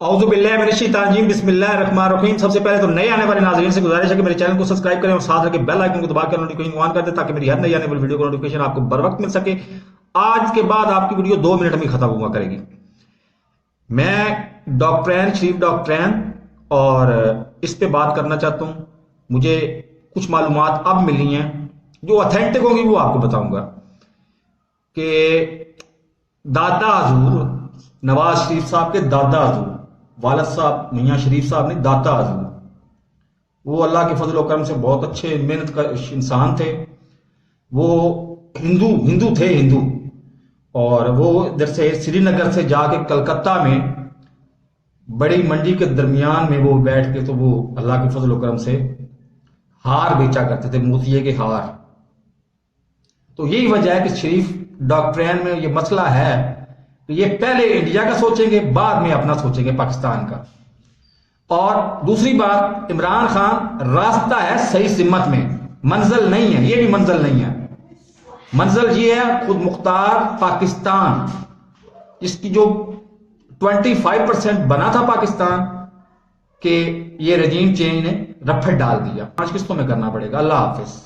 औज़ुबिल्लाहिमिनश्शैतानिर्रजीम बिस्मिल्लाहिर्रहमानिर्रहीम। सबसे पहले तो नए आने वाले नाज़रीन से गुजारिश है कि मेरे चैनल को सब्सक्राइब करें और साथ रखे बेल आइकन को दबाकर नोटिफिकेशन ऑन कर दें ताकि मेरी हर नई आने वाली वीडियो का नोटिफिकेशन आपको बर वक्त मिल सके। आज के बाद आपकी वीडियो 2 मिनट में खत्म हुआ करेगी। मैं डॉक्टरैन शरीफ डॉक्टरैन और इस पे बात करना चाहता हूं। मुझे कुछ मालूमात अब मिली हैं जो ऑथेंटिक होंगी, वो आपको बताऊंगा कि दादा हजूर नवाज शरीफ साहब के दादा हजूर वालद साहब मियाँ शरीफ साहब ने दादा हजूर, वो अल्लाह के फजल करम से बहुत अच्छे मेहनत का इंसान थे। वो हिंदू थे और वो इधर से श्रीनगर से जाके कलकत्ता में बड़ी मंडी के दरमियान में वो बैठ के, तो वो अल्लाह के फजल करम से हार बेचा करते थे, मोतिये के हार। तो यही वजह है कि शरीफ डॉक्टरैन में ये मसला है कि ये पहले इंडिया का सोचेंगे, बाद में अपना सोचेंगे पाकिस्तान का। और दूसरी बात, इमरान खान रास्ता है सही सिमत में, मंजिल नहीं है, ये भी मंजिल नहीं है। मंजिल ये है खुद मुख्तार पाकिस्तान, इसकी जो 25% बना था पाकिस्तान के, ये रजीम चेंज ने रफड़ डाल दिया। 5 किस्तों में करना पड़ेगा। अल्लाह हाफिज।